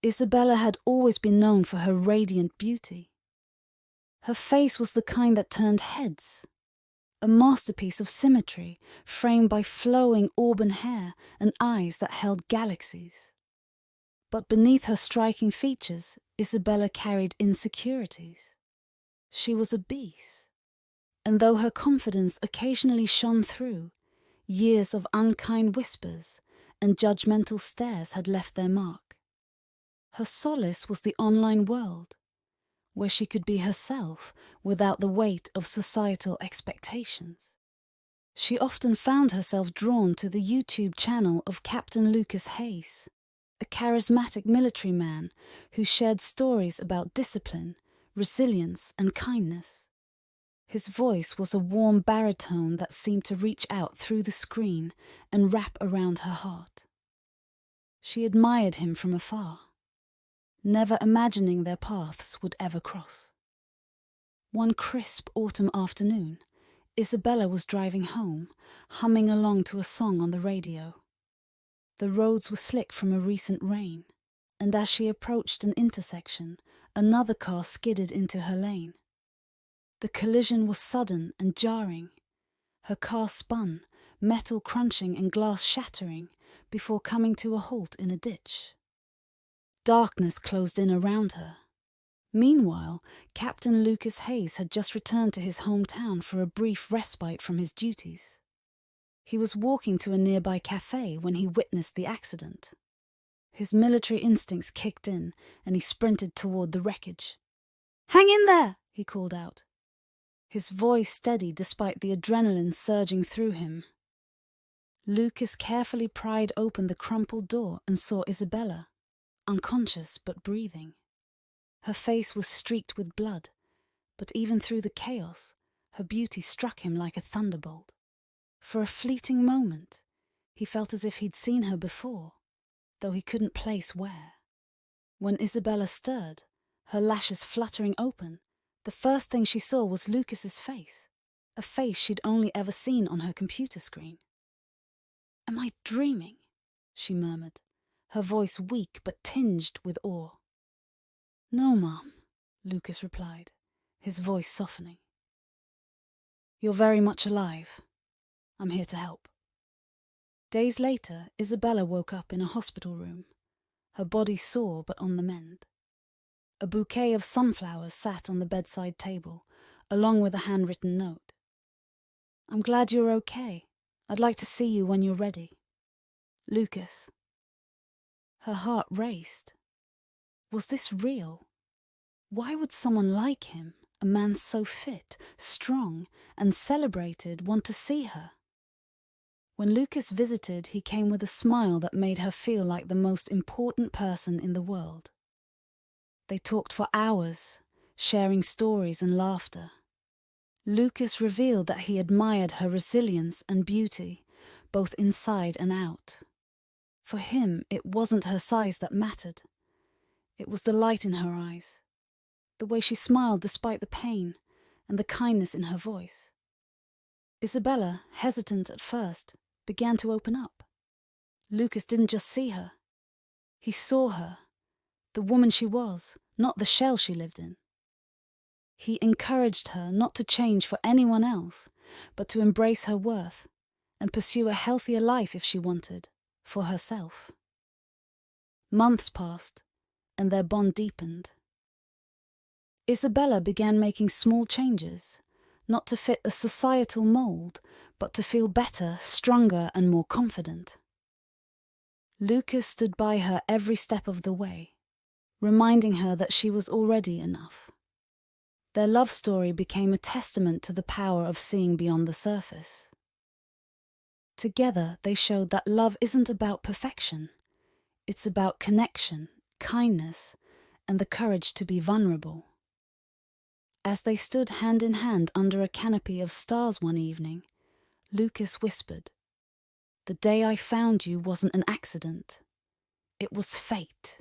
Isabella had always been known for her radiant beauty. Her face was the kind that turned heads, a masterpiece of symmetry framed by flowing auburn hair and eyes that held galaxies. But beneath her striking features, Isabella carried insecurities. She was a beast, and though her confidence occasionally shone through, years of unkind whispers and judgmental stares had left their mark. Her solace was the online world, where she could be herself without the weight of societal expectations. She often found herself drawn to the YouTube channel of Captain Lucas Hayes, a charismatic military man who shared stories about discipline, resilience, and kindness. His voice was a warm baritone that seemed to reach out through the screen and wrap around her heart. She admired him from afar, never imagining their paths would ever cross. One crisp autumn afternoon, Isabella was driving home, humming along to a song on the radio. The roads were slick from a recent rain, and as she approached an intersection, another car skidded into her lane. The collision was sudden and jarring. Her car spun, metal crunching and glass shattering, before coming to a halt in a ditch. Darkness closed in around her. Meanwhile, Captain Lucas Hayes had just returned to his hometown for a brief respite from his duties. He was walking to a nearby cafe when he witnessed the accident. His military instincts kicked in, and he sprinted toward the wreckage. "Hang in there!" he called out. His voice steady despite the adrenaline surging through him. Lucas carefully pried open the crumpled door and saw Isabella, unconscious but breathing. Her face was streaked with blood, but even through the chaos, her beauty struck him like a thunderbolt. For a fleeting moment, he felt as if he'd seen her before, though he couldn't place where. When Isabella stirred, her lashes fluttering open, the first thing she saw was Lucas's face, a face she'd only ever seen on her computer screen. "Am I dreaming?" she murmured, her voice weak but tinged with awe. "No, Mom," Lucas replied, his voice softening. "You're very much alive. I'm here to help." Days later, Isabella woke up in a hospital room, her body sore but on the mend. A bouquet of sunflowers sat on the bedside table, along with a handwritten note. "I'm glad you're okay. I'd like to see you when you're ready. Lucas." Her heart raced. Was this real? Why would someone like him, a man so fit, strong, and celebrated, want to see her? When Lucas visited, he came with a smile that made her feel like the most important person in the world. They talked for hours, sharing stories and laughter. Lucas revealed that he admired her resilience and beauty, both inside and out. For him, it wasn't her size that mattered. It was the light in her eyes, the way she smiled despite the pain, and the kindness in her voice. Isabella, hesitant at first, began to open up. Lucas didn't just see her. He saw her, the woman she was, not the shell she lived in. He encouraged her not to change for anyone else, but to embrace her worth and pursue a healthier life if she wanted, for herself. Months passed, and their bond deepened. Isabella began making small changes, not to fit a societal mold, but to feel better, stronger, and more confident. Lucas stood by her every step of the way, reminding her that she was already enough. Their love story became a testament to the power of seeing beyond the surface. Together, they showed that love isn't about perfection. It's about connection, kindness, and the courage to be vulnerable. As they stood hand in hand under a canopy of stars one evening, Lucas whispered, "The day I found you wasn't an accident. It was fate."